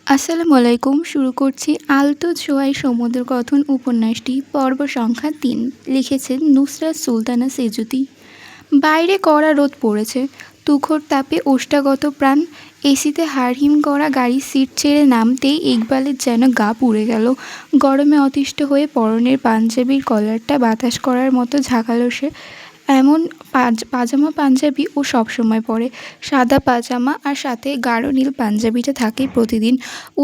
আসসালামু আলাইকুম। শুরু করছি আলতো ছোঁয়ায় সমুদ্র কথন উপন্যাসটি পর্ব সংখ্যা ৩। লিখেছেন নুসরাত সুলতানা সেঁজুতি। বাইরে কড়া রোদ পড়েছে। তুখোড় তাপে ওষ্ঠাগত প্রাণ। এসিতে হাড়হিম করা গাড়ির সিট ছেড়ে নামতেই ইকবালের যেন গা পুড়ে গেল। গরমে অতিষ্ঠ হয়ে পরনের পাঞ্জাবির কলারটা বাতাস করার মতো ঝাঁকালো সে। এমন পাজামা পাঞ্জাবি ও সবসময় পরে। সাদা পাজামা আর সাথে গাঢ় নীল পাঞ্জাবিটা থাকে প্রতিদিন।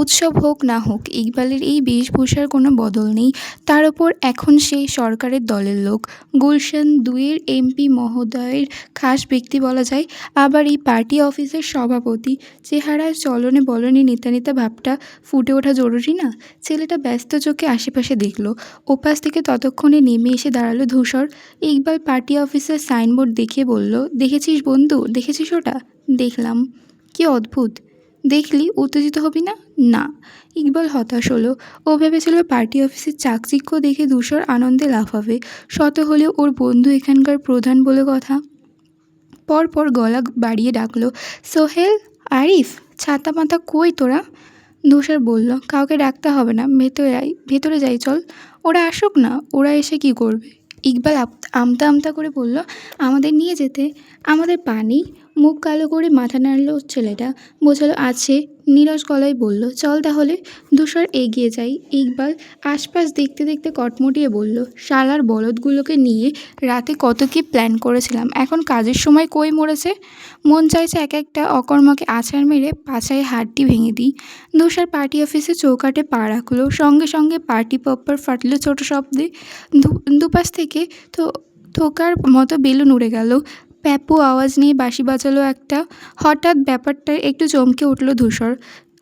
উৎসব হোক না হোক ইকবালের এই বেশভূষার কোনো বদল নেই। তার ওপর এখন সে সরকারের দলের লোক, গুলশান ২-এর এমপি মহোদয়ের খাস ব্যক্তি বলা যায়। আবার এই পার্টি অফিসের সভাপতি। চেহারার চলনে বলনে নেতা নেতা ভাবটা ফুটে ওঠা জরুরি না? ছেলেটা ব্যস্ত চোখে আশেপাশে দেখল। ওপাশ থেকে ততক্ষণে নেমে এসে দাঁড়ালো ধূসর। ইকবাল পার্টি অফিসের সাইনবোর্ড দেখিয়ে বলল, দেখেছিস বন্ধু, দেখেছিস ওটা? দেখলাম। কি অদ্ভুত। দেখলি উত্তেজিত হবি না? না। ইকবাল হতাশ হলো। ও ভেবেছিল পার্টি অফিসের চাকচিক্য দেখে ধূসর আনন্দে লাফাবে। শত হলেও ওর বন্ধু এখানকার প্রধান বলে কথা। পরপর গলা বাড়িয়ে ডাকলো, সোহেল, আরিফ, ছাতা মাথা কই তোরা? ধূসর বলল, কাউকে ডাকতে হবে না, ভেতরে যাই চল। ওরা আসুক না, ওরা এসে কি করবে? ইকবাল আমতা আমতা করে বলল, আমাদের নিয়ে যেতে। আমাদের পানি। মুখ কালো করে মাথা নাড়ল ছেলেটা। বোঝালো আছে। নীরস গলায় বলল, চল তাহলে। ধূসর এগিয়ে যাই। ইকবাল আশপাশ দেখতে দেখতে কটমটিয়ে বলল, শালার বলদগুলোকে নিয়ে রাতে কত কি প্ল্যান করেছিলাম, এখন কাজের সময় কই মরেছে। মন চাইছে এক একটা অকর্মাকে আছাড় মেরে পাছায় হাড়টি ভেঙে দিই। ধূসর পার্টি অফিসে চৌকাঠে পা রাখলো। সঙ্গে সঙ্গে পার্টি পপ্পার ফাটলো ছোট শব্দে। দুপাশ থেকে থোকার মতো বেলুন উড়ে গেল। প্যাপু আওয়াজ নিয়ে বাঁশি বাজালো একটা। হঠাৎ ব্যাপারটা একটু চমকে উঠল ধূসর।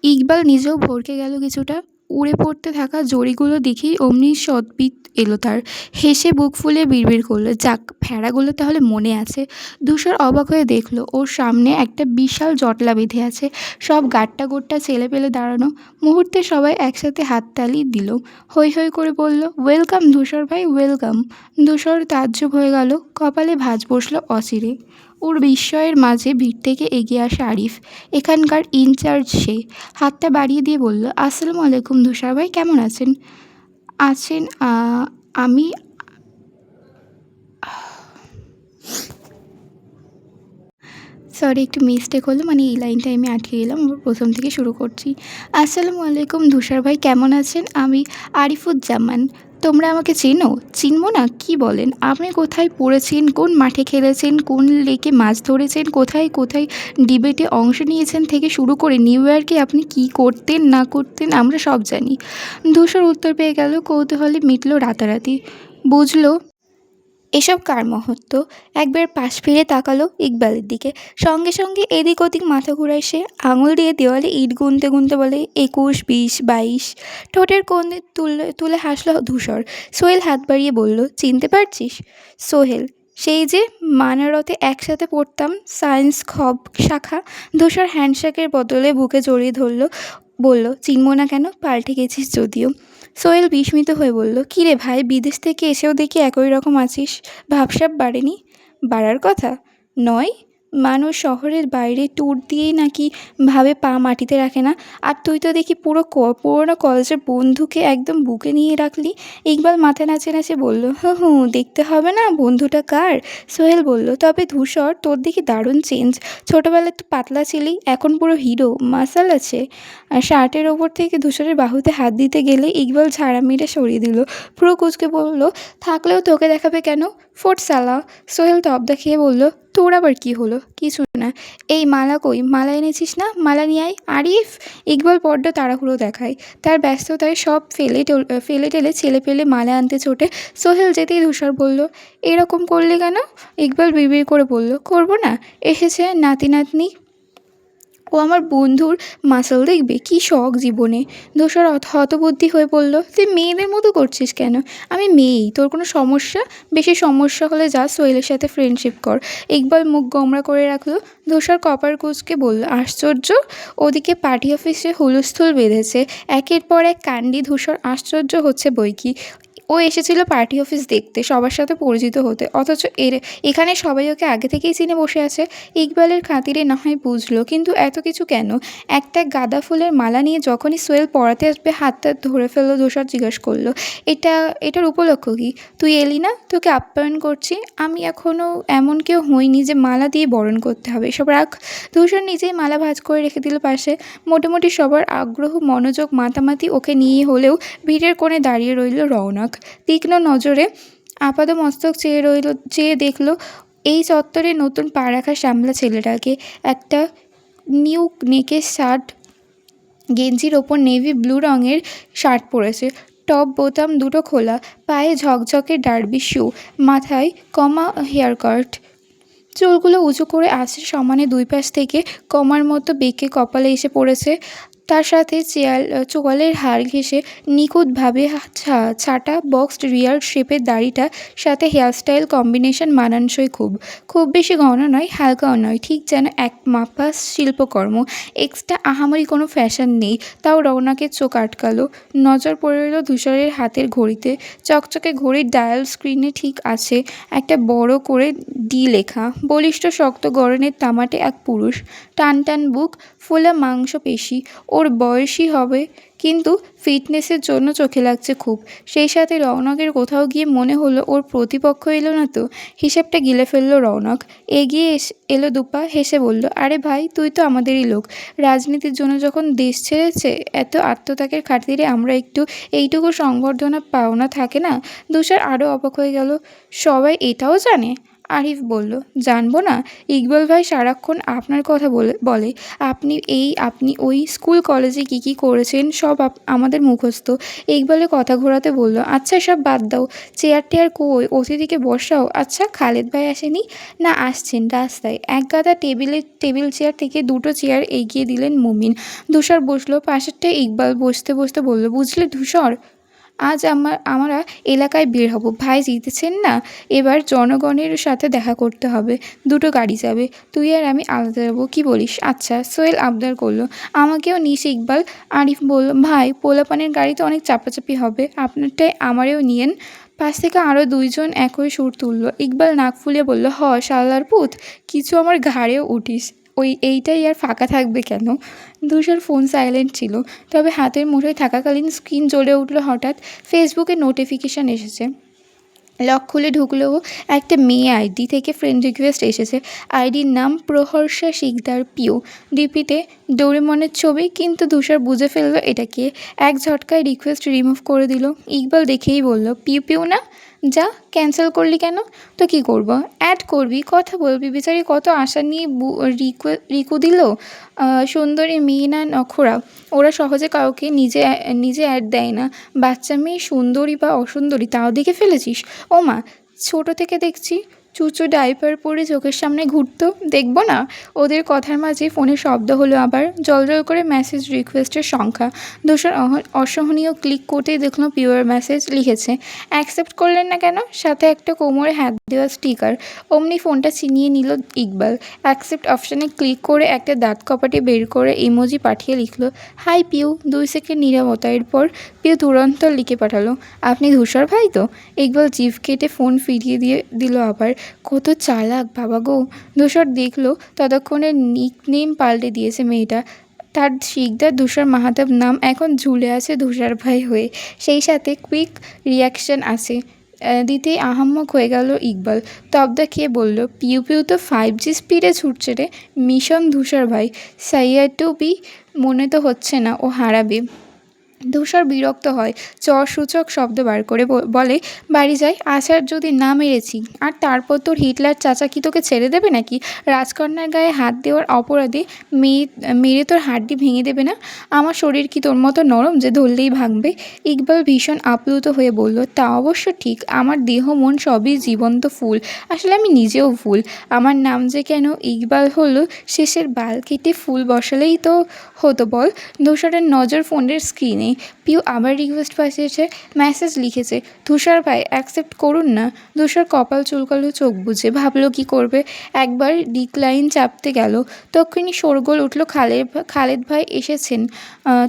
ইকবাল নিজেও ভড়কে গেল কিছুটা। উড়ে পড়তে থাকা জড়িগুলো দেখেই অমনি সদ্বিত এলো তার। হেসে বুক ফুলে বিড়বিড় করলো, যাক, ফেড়াগুলো তাহলে মনে আছে। ধূসর অবাক হয়ে দেখল ওর সামনে একটা বিশাল জটলা বেঁধে আছে। সব গাট্টা গোট্টা ছেলে পেলে দাঁড়ানো। মুহূর্তে সবাই একসাথে হাততালি দিল। হৈ হৈ করে বলল, ওয়েলকাম ধূসর ভাই, ওয়েলকাম। ধূসর তাজ্জব হয়ে গেল। কপালে ভাঁজ বসল অচিরে। ওর বিস্ময়ের মাঝে ভিড় থেকে এগিয়ে আসে আরিফ। এখানকার ইনচার্জ সে। হাতটা বাড়িয়ে দিয়ে বলল, আসসালামু আলাইকুম ধূসর ভাই, কেমন আছেন? আছেন আমি সরি, একটু মিস্টেক হলো, মানে এই লাইনটা আমি আটকে গেলাম। আবার প্রথম থেকে শুরু করছি। আসসালামু আলাইকুম ধূসর ভাই, কেমন আছেন? আমি আরিফুজ্জামান। তোমরা আমাকে চেনো? চিনবো না? কি বলেন? আপনি কোথায় পড়েছেন, কোন মাঠে খেলেছেন, কোন লেকে মাছ ধরেছেন, কোথায় কোথায় ডিবেটে অংশ নিয়েছেন থেকে শুরু করে নিউ ইয়র্কে আপনি কী করতেন না করতেন আমরা সব জানি। ধূসর উত্তর পেয়ে গেল। কৌতূহলে মিটল রাতারাতি। বুঝলো এসব কার মহত্ব। একবার পাশ ফিরে তাকালো ইকবালের দিকে। সঙ্গে সঙ্গে এদিক ওদিক মাথা ঘুরায় সে। আঙুল দিয়ে দেওয়ালে ইট গুনতে গুনতে বলে, ২১, ২০, ২২। ঠোঁটের কোণে তুলে তুলে হাসল ধূসর। সোহেল হাত বাড়িয়ে বলল, চিনতে পারছিস? সোহেল, সেই যে মানারতে একসাথে পড়তাম, সায়েন্স খব শাখা। ধূসর হ্যান্ডশেকের বদলে বুকে জড়িয়ে ধরল। বলল, চিনব না কেন, পাল্টে গেছিস যদিও। সোহেল বিস্মিত হয়ে বলল, কী রে ভাই, বিদেশ থেকে এসেও দেখি একই রকম আছিস। ভাবসাব বাড়েনি? বাড়ার কথা নয়। মানুষ শহরের বাইরে ট্যুর দিয়েই নাকি ভাবে পা মাটিতে রাখে না। আর তুই তো দেখি পুরোনো কলেজের বন্ধুকে একদম বুকে নিয়ে রাখলি। ইকবাল মাথা নাচে নাচে বলল, হুঁ, দেখতে হবে না বন্ধুটা কার? সোহেল বলল, তবে ধূসর, তোর দেখি দারুণ চেঞ্জ। ছোটোবেলায় তো পাতলা ছিলি, এখন পুরো হিরো, মাসাল আছে। আর শার্টের ওপর থেকে ধূসরের বাহুতে হাত দিতে গেলে ইকবাল ঝাড়া মেরে সরিয়ে দিল। পুরো কুচকে বলল, থাকলেও তোকে দেখাবে কেন? ফোট সালা। সোহেল তবদা খেয়ে বলল, তোর আবার কী হলো? কিছু না। এই মালা কই? মালা এনেছিস না? মালা নিয়ে আয়। আরিফ! ইকবাল বড্ড তাড়াহুড়ো দেখায়। তার ব্যস্ততায় সব ফেলে টেলে ছেলে পেলে মালা আনতে ছোটে। সোহেল যেতেই ধূসর বলল, এরকম করলি কেন? ইকবাল বিড়বিড় করে বলল, করবো না? এসেছে নাতি নাতনি, ও আমার বন্ধুর মাসল দেখবে, কী শখ জীবনে। ধূসর হতবুদ্ধি হয়ে বলল, তুই মেয়েদের মতো করছিস কেন? আমি মেয়েই, তোর কোনো সমস্যা? বেশি সমস্যা হলে যা সোহেলের সাথে ফ্রেন্ডশিপ কর। ইকবাল মুখ গোমড়া করে রাখলো। ধূসর কপার কুঁচকে বলল, আশ্চর্য। ওদিকে পার্টি অফিসে হুলস্থুল বেঁধেছে। একের পর এক কাণ্ডে ধূসর আশ্চর্য হচ্ছে বই কি। ও এসেছিল পার্টি অফিস দেখতে, সবার সাথে পরিচিত হতে, অথচ এখানে সবাই ওকে আগে থেকেই চিনে বসে আছে। ইকবালের খাতিরে না হয় বুঝলো, কিন্তু এত কিছু কেন? একটা গাঁদা ফুলের মালা নিয়ে যখনই সোহেল পড়াতে আসবে হাতটা ধরে ফেললো ধূসর, জিজ্ঞেস করলো, এটার উপলক্ষ কি? তুই এলি না, তোকে আপ্যায়ন করছি। আমি এখনও এমন কেউ হইনি যে মালা দিয়ে বরণ করতে হবে, এসব রাখ। ধূসর নিজেই মালা ভাঁজ করে রেখে দিল পাশে। মোটামুটি সবার আগ্রহ, মনোযোগ, মাতামাতি ওকে নিয়ে হলেও ভিড়ের কোণে দাঁড়িয়ে রইল রওনক। তীক্ষ্ণ নজরে আপাদমস্তক চেয়ে দেখল এই চত্বরে নতুন পা রাখা শ্যামলা ছেলেটাকে। একটা নিউ নেকের শার্ট, গেঞ্জির ওপর নেভি ব্লু রঙের শার্ট পরেছে, টপ বোতাম দুটো খোলা, পায়ে ঝকঝকে ডার্বি শু, মাথায় কমা হেয়ার কাট, চুলগুলো উঁচু করে আসছে সমানে দুই পাশ থেকে, কমার মতো বেঁকে কপালে এসে পড়েছে। তার সাথে চোয়ালের হাড় ঘেঁষে নিখুঁতভাবে ছাটা বক্সড রিয়ার শেপের দাড়িটা, সাথে হেয়ারস্টাইল কম্বিনেশন মানানসই খুব। খুব বেশি ঘন নয়, হালকাও নয়, ঠিক যেন এক মাপা শিল্পকর্ম। এক্সট্রা আহামরি কোনো ফ্যাশন নেই, তাও রওনাকের চোখ আটকালো। নজর পড়ে রইল ধূসরের হাতের ঘড়িতে। চকচকে ঘড়ির ডায়াল স্ক্রিনে ঠিক আছে একটা বড় করে ডি লেখা। বলিষ্ঠ শক্ত গড়নের তামাটে এক পুরুষ, টান টান বুক, ফোলা মাংসপেশি। ওর বয়সই হবে, কিন্তু ফিটনেসের জন্য চোখে লাগছে খুব। সেই সাথে রওনকের কোথাও গিয়ে মনে হলো ওর প্রতিপক্ষ এলো না তো। হিসেবটা গিলে ফেললো রওনক। এগিয়ে এলো দুপা, হেসে বলল, আরে ভাই, তুই তো আমাদেরই লোক। রাজনীতির জন্য যখন দেশ ছেড়েছে, এত আত্মত্যাগের খাতিরে আমরা এইটুকু সংবর্ধনা পাওনা থাকে না? ধূসর আরও অবাক হয়ে গেল। সবাই এটাও জানে? আরিফ বলল, জানবো না? ইকবাল ভাই সারাক্ষণ আপনার কথা বলে। আপনি ওই স্কুল কলেজে কী করেছেন সব আমাদের মুখস্থ। ইকবালের কথা ঘোরাতে বলল, আচ্ছা সব বাদ দাও, চেয়ার টেয়ার কই, অতিথিকে বসাও। আচ্ছা খালেদ ভাই আসেনি? না, আসছেন রাস্তায়। এক গাদা টেবিল চেয়ার থেকে দুটো চেয়ার এগিয়ে দিলেন মুমিন। ধূসর বসলো পাশেরটায়। ইকবাল বসতে বসতে বলল, বুঝলে ধূসর, আজ আমরা এলাকায় বের হব। ভাই জিতেছেন না, এবার জনগণের সাথে দেখা করতে হবে। দুটো গাড়ি যাবে, তুই আর আমি আলাদা যাবো, কি বলিস? আচ্ছা। সোহেল আবদার করলো, আমাকেও নিস ইকবাল। আরিফ বলল, ভাই পোলাপানের গাড়িতে অনেক চাপাচাপি হবে, আপনারটায় আমারেও নিয়েন। পাশ থেকে আরও দুইজন একই সুর তুলল। ইকবাল নাক ফুলিয়ে বলল, শালার পুত, কিছু আমার ঘাড়েও উঠিস। এইটাই আর ফাঁকা থাকবে কেন? ধূসর ফোন সাইলেন্ট ছিল, তবে হাতের মুঠোয় থাকাকালীন স্ক্রিন জ্বলে উঠল হঠাৎ। ফেসবুকে নোটিফিকেশান এসেছে। লক খুলে ঢুকলেও একটা মেয়ে আইডি থেকে ফ্রেন্ড রিকোয়েস্ট এসেছে। আইডির নাম প্রহর্ষা শিকদার পিউ, ডিপিতে ডোরেমনের ছবি। কিন্তু ধূসর বুঝে ফেললো এটা কে। এক ঝটকায় রিকোয়েস্ট রিমুভ করে দিল। ইকবাল দেখেই বলল, পিউ না, যা। ক্যান্সেল করলি কেন? তো কী করব? অ্যাড করবি, কথা বলবি। বেচারি কত আশা নিয়ে রিকু দিল। সুন্দরী মেয়ে না নখরা, ওরা সহজে কাউকে নিজে অ্যাড দেয় না। বাচ্চা মেয়ে সুন্দরী বা অসুন্দরী তাও দেখে ফেলেছিস? ও মা, ছোটো থেকে দেখছি চুচু ডাইপার পরে চোখের সামনে ঘুরতো, দেখব না? ওদের কথার মাঝে ফোনে শব্দ হলো আবার, জলজল করে মেসেজ রিকোয়েস্টের সংখ্যা। ধূসর অসহনীয় ক্লিক করতেই দেখলো পিওর মেসেজ লিখেছে, অ্যাকসেপ্ট করলেন না কেন? সাথে একটা কোমরে হাত দেওয়া স্টিকার। অমনি ফোনটা ছিনিয়ে নিল ইকবাল। অ্যাকসেপ্ট অপশানে ক্লিক করে একটা দাঁত কপাটি বের করে ইমোজি পাঠিয়ে লিখলো, হাই পিউ। 2 সেকেন্ড নীরবতা। এরপর পিউ তুরন্ত লিখে পাঠালো, আপনি ধূসর ভাই তো? ইকবাল জিভ কেটে ফোন ফিরিয়ে দিল আবার। কত চালাক বাবা গো! ধূসর দেখলো ততক্ষণে নিকনেম পাল্টে দিয়েছে মেয়েটা। তার শিকদার ধূসর মাহাতাব নাম এখন ঝুলে আছে ধূসর ভাই হয়ে। সেই সাথে কুইক রিয়াকশান আছে। দিতেই আহাম্মক হয়ে গেল ইকবাল। তবদা খেয়ে বলল, পিউ তো 5G স্পিডে ছুটছে রে। মিশন ধূসর ভাই। সাইয়া বি মনে তো হচ্ছে না ও হারাবে। ধূসর বিরক্ত হয়, সূচক শব্দ বার করে বলে, বাড়ি যাই, আসার যদি না মেরেছি। আর তারপর তোর হিটলার চাচা কি তোকে ছেড়ে দেবে নাকি? রাজকন্যার গায়ে হাত দেওয়ার অপরাধে মেরে তোর হাড্ডি ভেঙে দেবে না? আমার শরীর কি তোর মতো নরম যে ধরলেই ভাঙবে? ইকবাল ভীষণ আপ্লুত হয়ে বলল, তা অবশ্য ঠিক, আমার দেহ মন সবই জীবন্ত ফুল। আসলে আমি নিজেও ফুল। আমার নাম যে কেন ইকবাল হলো, শেষের বাল কেটে ফুল বসালেই তো হতো বল। ধূসরের নজর ফোনের স্ক্রিনে। পিউ আবার রিকোয়েস্ট পাঠিয়েছে, মেসেজ লিখেছে, তুষার ভাই অ্যাকসেপ্ট করুন না। তুষার কপাল চুলকালো চোখ বুজে, ভাবলো কি করবে। একবার ডিক্লাইন চাপতে গেল, তক্ষুনি শোরগোল উঠল, খালেদ ভাই এসেছেন।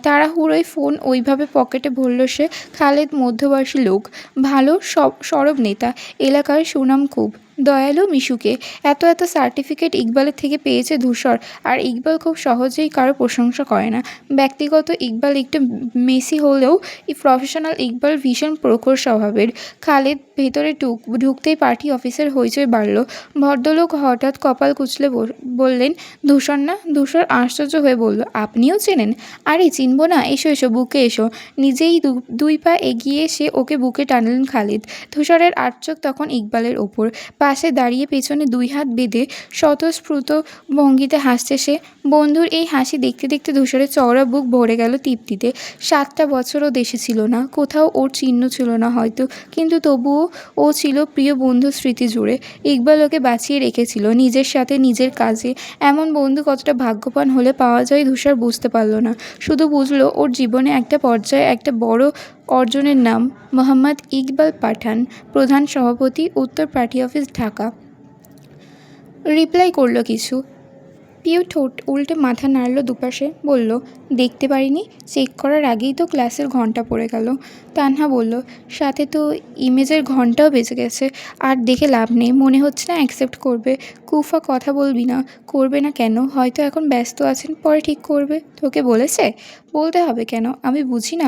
তাড়াহুড়োয় ফোন ওইভাবে পকেটে ভরল সে। খালেদ মধ্যবয়সী লোক, ভালো সরব নেতা, এলাকার সুনাম খুব। দয়ালু মিশুকে। এত সার্টিফিকেট ইকবালের থেকে পেয়েছে ধূসর। আর ইকবাল খুব সহজেই কারো প্রশংসা করে না। ব্যক্তিগত ইকবাল একটু মেসি হলেও প্রফেশনাল ইকবাল ভীষণ প্রখর স্বভাবের। খালেদ ভেতরে ঢুকতেই পার্টি অফিসের হইচই বাড়ল। ভদ্রলোক হঠাৎ কপাল কুঁচলে বললেন, ধূসর না? ধূসর আশ্চর্য হয়ে বলল, আপনিও চেনেন? আরে চিনব না, এসো এসো, বুকে এসো। নিজেই দুই পা এগিয়ে এসে ওকে বুকে টানলেন খালিদ। ধূসরের আটচোখ তখন ইকবালের ওপর। পাশে দাঁড়িয়ে পেছনে দুই হাত বেঁধে স্বতঃস্ফূর্ত ভঙ্গিতে হাসছে সে। বন্ধুর এই হাসি দেখতে দেখতে ধূসরের চওড়া বুক ভরে গেল তৃপ্তিতে। 7টা বছরও দেশে ছিল না, কোথাও ওর চিহ্ন ছিল না হয়তো, কিন্তু তবুও ও ছিল প্রিয় বন্ধুর স্মৃতি জুড়ে। ইকবাল ওকে বাঁচিয়ে রেখেছিল নিজের সাথে, নিজের কাজে। এমন বন্ধু কতটা ভাগ্যবান হলে পাওয়া যায় ধূসর বুঝতে পারল না। শুধু বুঝলো ওর জীবনে একটা পর্যায়ে একটা বড় অর্জনের নাম মোহাম্মদ ইকবাল পাঠান, প্রধান সভাপতি, উত্তর পার্টি অফিস, ঢাকা। রিপ্লাই করল কিছু। পিউ ঠোঁট উল্টে মাথা নাড়ল দুপাশে, বলল, দেখতে পারিনি, চেক করার আগেই তো ক্লাসের ঘন্টা পড়ে গেল। তানহা বলল, সাথে তো ইমেজের ঘন্টাও বেজে গেছে। আর দেখে লাভ নেই, মনে হচ্ছে না অ্যাকসেপ্ট করবে। কুফা, কথা বলবি না? করবে না কেন? হয়তো এখন ব্যস্ত আছেন, পরে ঠিক করবে। তোকে বলেছে? বলতে হবে কেন? আমি বুঝি না।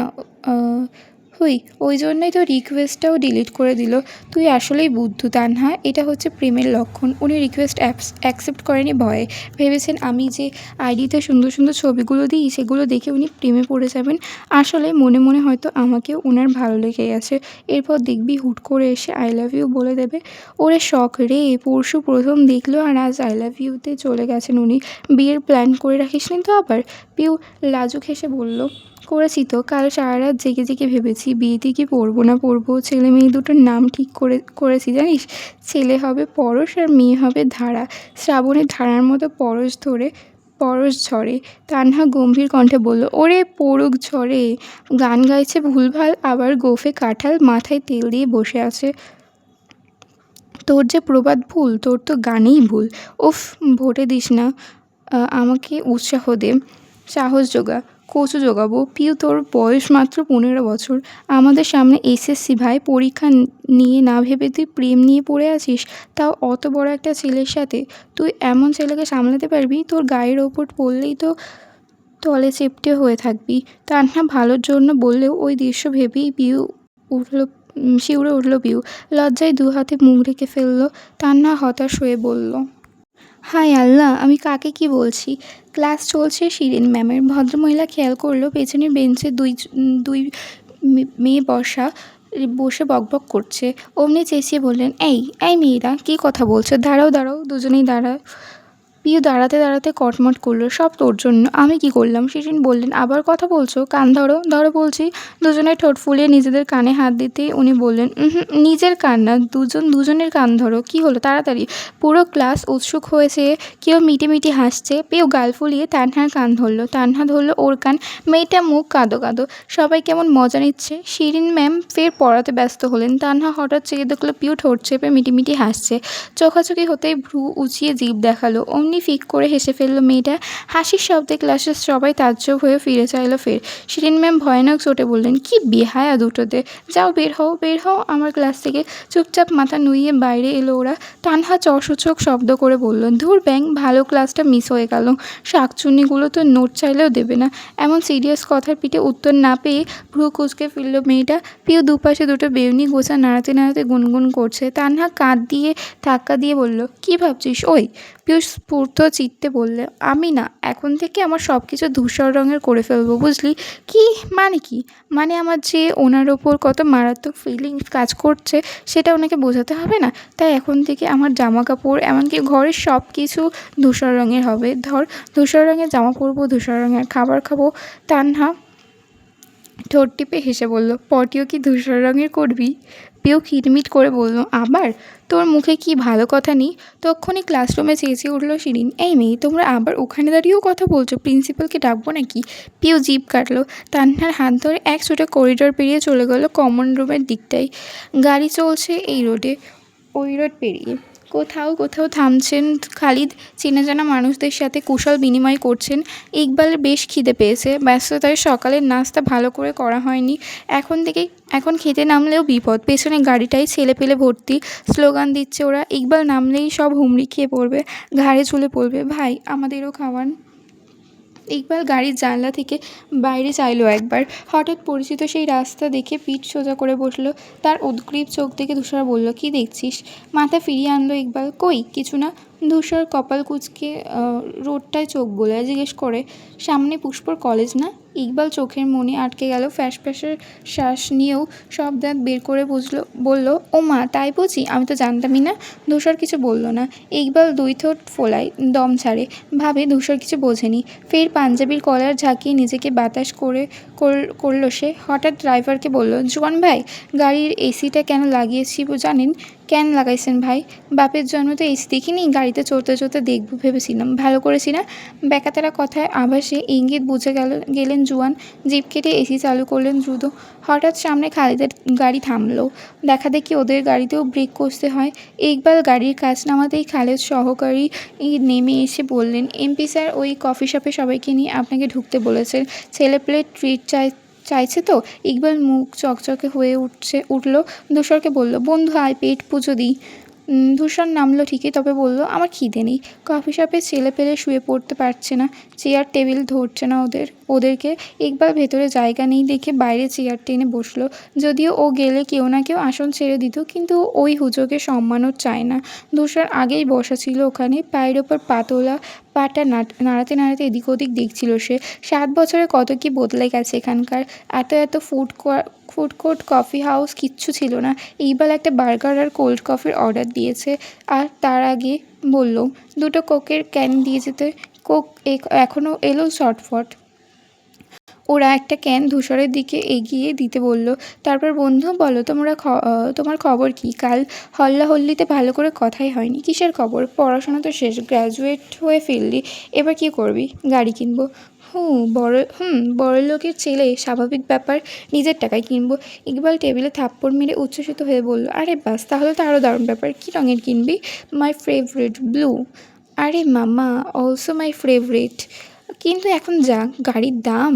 হুই, ওই জন্যই তো রিকোয়েস্টটাও ডিলিট করে দিল। তুই আসলেই বুদ্ধু তানহা, এটা হচ্ছে প্রেমের লক্ষণ। উনি রিকোয়েস্ট অ্যাকসেপ্ট করেনি ভয়ে, ভেবেছেন আমি যে আইডিতে সুন্দর সুন্দর ছবিগুলো দিই সেগুলো দেখে উনি প্রেমে পড়ে যাবেন। আসলে মনে মনে হয়তো আমাকেও ওনার ভালো লেগে গেছে। এরপর দেখবি হুট করে এসে আই লাভ ইউ বলে দেবে। ওরে শখ রে, পরশু প্রথম দেখলো আর আজ আই লাভ ইউতে চলে গেছেন উনি। বিয়ের প্ল্যান করে রাখিসনি তো আবার? পিউ লাজুক হেসে বলল, করেছি তো, কাল সারা রাত জেগে জেগে ভেবেছি বিয়েতে কি পরবো না পরবো। ছেলে মেয়ে দুটোর নাম ঠিক করেছি জানিস। ছেলে হবে পরশ আর মেয়ে হবে ধারা। শ্রাবণের ধারার মতো পরশ ঝরে। তানহা গম্ভীর কণ্ঠে বলল, ওরে পড়ুক ঝরে। গান গাইছে ভুলভাল, আবার গোফে কাঁঠাল, মাথায় তেল দিয়ে বসে আছে। তোর যে প্রবাদ ভুল, তোর তো গানেই ভুল। উফ, ভোটে দিস না, আমাকে উৎসাহ দে, সাহস জোগা। কচু জোগাবো? পিউ, তোর বয়স মাত্র 15 বছর। আমাদের সামনে এসএসসি ভাই, পরীক্ষা নিয়ে না ভেবে তুই প্রেম নিয়ে পড়ে আছিস, তাও অত বড় একটা ছেলের সাথে। তুই এমন ছেলেকে সামলাতে পারবি? তোর গায়ের ওপর পড়লেই তো তলে চেপটে হয়ে থাকবি। তানহা ভালোর জন্য বললেও ওই দৃশ্য ভেবেই শিউরে উঠল পিউ। লজ্জায় দু হাতে মুখ ঢেকে ফেলল। তানহা হতাশ হয়ে বলল, হায় আল্লাহ, আমি কাকে কি বলছি। ক্লাস চলছে শিরিন ম্যামের। ভদ্রমহিলা খেয়াল করলো পেছনের বেঞ্চে দুই মেয়ে বসে বকবক করছে। অমনি চেঁচিয়ে বললেন, এই এই মেয়েরা কী কথা বলছো? দাঁড়াও দাঁড়াও, দুজনেই দাঁড়াও। পিউ দাঁড়াতে দাঁড়াতে কটমট করলো, সব তোর জন্য। আমি কি করলাম? শিরিন বললেন, আবার কথা বলছো? কান ধরো ধরো বলছি। দুজনে ঠোঁট ফুলিয়ে নিজেদের কানে হাত দিতেই উনি বললেন, নিজের কান না, দুজনের কান ধরো। কি হলো তাড়াতাড়ি? পুরো ক্লাস উৎসুক হয়েছে, কেউ মিটি হাসছে। পিউ গাল ফুলিয়ে তানহার কান ধরলো, তানহা ধরলো ওর কান। মেয়েটা মুখ কাঁদো কাঁদো, সবাই কেমন মজা নিচ্ছে। শিরিন ম্যাম ফের পড়াতে ব্যস্ত হলেন। তানহা হঠাৎ চেয়ে দেখলো পিউ ঠোঁট চেপে মিটি হাসছে। চোখাচোখি হতেই ভ্রু উঁচিয়ে জিভ দেখালো। অমনি ফিক করে হেসে ফেললো মেয়েটা। হাসির শব্দে ক্লাসের সবাই তাজ্জব হয়ে ফিরে চাইলো ফের। শিরিন ম্যাম ভয়ানক চোটে বললেন, কি বেহায়া দুটোতে। যাও, বের হও আমার ক্লাস থেকে। চুপচাপ মাথা নুইয়ে বাইরে এলো ওরা। তানহা চসূচক শব্দ করে বলল, ধুর ব্যাং, ভালো ক্লাসটা মিস হয়ে গেল। শাকচুন্নিগুলো তো নোট চাইলেও দেবে না। এমন সিরিয়াস কথার পিঠে উত্তর না পেয়ে ভ্রু কুচকে ফিরল মেয়েটা। পিউ দুপাশে দুটো বেউনি গোছা নাড়াতে নাড়াতে গুনগুন করছে। তানহা কাঁধ দিয়ে ধাক্কা দিয়ে বলল, কি ভাবছিস ওই? পিউ স্ফূর্ত চিত্তে বললে, আমি না, এখন থেকে আমার সব কিছু ধূসর রঙের করে ফেলবো, বুঝলি? কি মানে? কি মানে? আমার যে ওনার ওপর কত মারাত্মক ফিলিংস কাজ করছে সেটা ওনাকে বোঝাতে হবে না? তাই এখন থেকে আমার জামা কাপড়, এমনকি ঘরের সব কিছু ধূসর রঙের হবে। ধর, ধূসর রঙের জামা পরবো, ধূসর রঙের খাবার খাবো। তানহা ঠোঁট টিপে হেসে বলল, পটিও কি ধূসর রঙের করবি? পিউ কিটমিট করে বলল, আবার? তোর মুখে কি ভালো কথা নেই? তক্ষুনি ক্লাসরুমে চেঁচিয়ে উঠল শিরিন, এই মেয়ে, তোমরা আবার ওখানে দাঁড়িয়েও কথা বলছো? প্রিন্সিপালকে ডাকবো নাকি? পিউ জিভ কাটলো। তান্নার হাত ধরে এক ছোটা করিডোর পেরিয়ে চলে গেল কমন রুমের দিকটায়। গাড়ি চলছে এই রোডে, ওই রোড পেরিয়ে। কোথাও কোথাও থামছেন খালিদ, চেনা জানা মানুষদের সাথে কুশল বিনিময় করছেন। ইকবালের বেশ খিদে পেয়েছে, ব্যস্ততায় সকালের নাস্তা ভালো করে করা হয়নি। এখন খেতে নামলেও বিপদ, পেছনে গাড়িটাই ছেলেপেলে ভর্তি, স্লোগান দিচ্ছে ওরা। ইকবাল নামলেই সব হুমড়ি খেয়ে পড়বে, ঘাড়ে ঝুলে পড়বে। ভাই, আমাদেরও খাওয়ান। ইকবাল গাড়ির জানলা থেকে বাইরে চাইল একবার। হঠাৎ পরিচিত সেই রাস্তা দেখে পিঠ সোজা করে বসলো। তার উদ্গ্রীব চোখ দেখে ধূসর বলল, কি দেখছিস? মাথা ফিরিয়ে আনলো ইকবাল। কই, কিছু না। ধূসর কপাল কুঁচকে রোডটায় চোখ বোলায়, জিজ্ঞেস করে, সামনে পুষ্পর কলেজ না? ইকবাল চোখের মনে আটকে গেল। ফ্যাঁসফ্যাঁসের শ্বাস নিয়েও সব দাঁত বের করে বলল, ও মা, তাই বুঝি? আমি তো জানতামই না। ধূসর কিছু বলল না। ইকবাল দুই ঠোঁট ফোলায়, দম ছাড়ে, ভাবে ধূসর কিছু বোঝেনি। ফের পাঞ্জাবির কলার ঝাঁকিয়ে নিজেকে বাতাস করলো সে। হঠাৎ ড্রাইভারকে বলল, জোয়ান ভাই, গাড়ির এসিটা কেন লাগিয়েছি জানেন? কেন লাগাইছেন ভাই? বাপের জন্ম তো এসি দেখিনি, গাড়িতে চড়তে চড়তে দেখব ভেবেছিলাম, ভালো করেছি না? ব্যাকাতারা কথায় আভাসে ইঙ্গিত বুঝে গেলেন জুয়ান। জিপ কেটে এসি চালু করলেন দ্রুত। হঠাৎ সামনে খালিদের গাড়ি থামলো। দেখা দেখি ওদের গাড়িতেও ব্রেক কষতে হয়। ইকবাল গাড়ির কাছ নামাতেই খালেদ সহকারী নেমে এসে বললেন, এমপি স্যার ওই কফি শপে সবাইকে নিয়ে আপনাকে ঢুকতে বলেছেন। ছেলেপেলে ট্রিট চাইছে তো? ইকবাল মুখ চকচকে হয়ে উঠল। ধূসরকে বলল, বন্ধু আয়, পেট পুজো দিই। ধূসর নামলো ঠিকই, তবে বলল, আমার খিদে নেই। কফি শপে ছেলেপেলে শুয়ে পড়তে পারছে না, চেয়ার টেবিল ধরছে না ওদেরকে। ইকবাল ভেতরে জায়গা নেই দেখে বাইরে চেয়ার টেনে বসলো। যদিও ও গেলে কেউ না কেউ আসন ছেড়ে দিত, কিন্তু ওই হুজুগে সম্মানও চায় না। ধূসর আগেই বসা ছিল ওখানে, পায়ের ওপর পাতলা পাটা নাড়াতে নাড়াতে এদিক ওদিক দেখছিল সে। 7 বছরে কত কি বদলে গেছে এখানকার। এত ফুড কোর্ট, কফি হাউস কিচ্ছু ছিল না। ইকবাল একটা বার্গার আর কোল্ড কফির অর্ডার দিয়েছে, আর তার আগে বলল, দুটো কোকের ক্যান দিয়ে যেতে। কোক এখনও এলো শর্টফট। ওরা একটা ক্যান ধূসরের দিকে এগিয়ে দিতে বলল। তারপর, বন্ধু বলো, তোমার খবর কি? কাল হল্লাহল্লিতে ভালো করে কথাই হয়নি। কিসের খবর? পড়াশোনা তো শেষ, গ্র্যাজুয়েট হয়ে ফেললি, এবার কী করবি? গাড়ি কিনবো। বড়লোকের ছেলে, স্বাভাবিক ব্যাপার, নিজের টাকায় কিনবো। ইকবাল টেবিলে থাপ্পড় মেরে উচ্ছ্বসিত হয়ে বলল, আরে বাস, তাহলে তো আরও দারুণ ব্যাপার। কী রঙের কিনবি? My favourite blue. আরে মামা, অলসো মাই ফেভারিট। কিন্তু এখন যা গাড়ির দাম।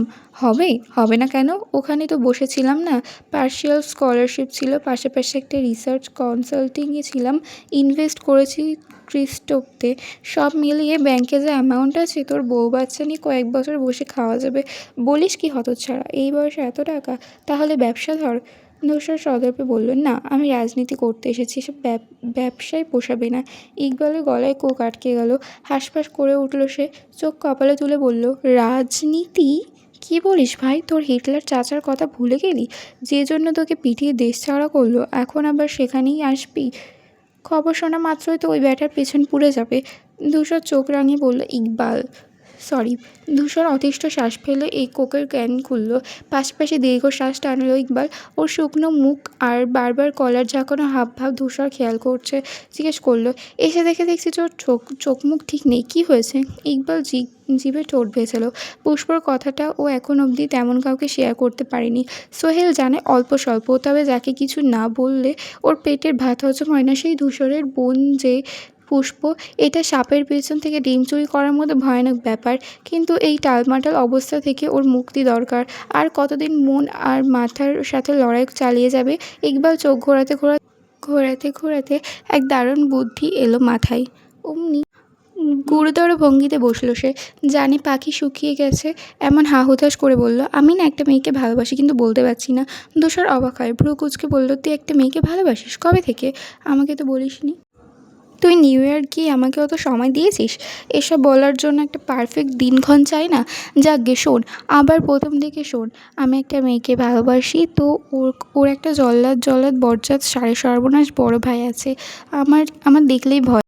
হবে না কেন? ওখানে তো বসেছিলাম না, পার্শিয়াল স্কলারশিপ ছিল, পাশাপাশি একটা রিসার্চ কনসাল্টিংয়ে ছিলাম, ইনভেস্ট করেছি ক্রিপ্টোতে। সব মিলিয়ে ব্যাংকে যে অ্যামাউন্ট আছে, তোর বউ বাচ্চা নিয়ে কয়েক বছর বসে খাওয়া যাবে। বলিস কি হতচ্ছাড়া, এই বয়সে এত টাকা? তাহলে ব্যবসা ধর। ধূসর সদর্পে বলল, না, আমি রাজনীতি করতে এসেছি, এসব ব্যবসায় পোষাবে না। ইকবালের গলায় কোক আটকে গেল। হাঁসফাঁস করে উঠল সে, চোখ কপালে তুলে বলল, রাজনীতি? কী বলিস ভাই? তোর হিটলার চাচার কথা ভুলে গেলি? যে জন্য তোকে পিটিয়ে দেশ ছাড়া করলো, এখন আবার সেখানেই আসবি? খবর শোনা মাত্রই তো ওই ব্যাটার পেছন পুড়ে যাবে। ধূসর চোখ রাঙিয়ে বলল, ইকবাল সরি। ধূসর অতিষ্ঠ শ্বাস ফেলে এই কোকের ক্যান খুলল। পাশাপাশি দীর্ঘশ্বাস টানল ইকবাল। ওর শুকনো মুখ আর বারবার কলার ঝাঁকানো হাবভাব ধূসর খেয়াল করছে। জিজ্ঞেস করলো, এসে দেখছি তোর চোখ মুখ ঠিক নেই, কী হয়েছে? ইকবাল জিভে ঠোঁট ভেসেল। পুষ্পর কথাটা ও এখন অবধি তেমন কাউকে শেয়ার করতে পারেনি। সোহেল জানে অল্প স্বল্প, তবে যাকে কিছু না বললে ওর পেটের ভাত হজম হয় না, সেই ধূসরের বোন যে পুষ্প, এটা সাপের পেছন থেকে ডিম চুরি করার মতো ভয়ানক ব্যাপার। কিন্তু এই টালমাটাল অবস্থা থেকে ওর মুক্তি দরকার। আর কতদিন মন আর মাথার সাথে লড়াই চালিয়ে যাবে? ইকবাল চোখ ঘোরাতে এক দারুণ বুদ্ধি এলো মাথায়। অমনি গুরুতর ভঙ্গিতে বসলো সে। জানে পাখি শুকিয়ে গেছে, এমন হাহুতাশ করে বলল, আমি না একটা মেয়েকে ভালোবাসি, কিন্তু বলতে পারছি না। ধূসর অবাক হয়, ভ্রু কুঁচকে বলল, তুই একটা মেয়েকে ভালোবাসিস? কবে থেকে? আমাকে তো বলিসনি। তুই নিউ ইয়ার গিয়ে আমাকে অত সময় দিয়েছিস? এসব বলার জন্য একটা পারফেক্ট দিনক্ষণ চাই না? যাকগে, শোন, আবার প্রথম থেকে শোন। আমি একটা মেয়েকে ভালোবাসি, তো ওর একটা জল্লাদ বজ্জাত সাড়ে সর্বনাশ বড় ভাই আছে। আমার দেখলেই ভয়।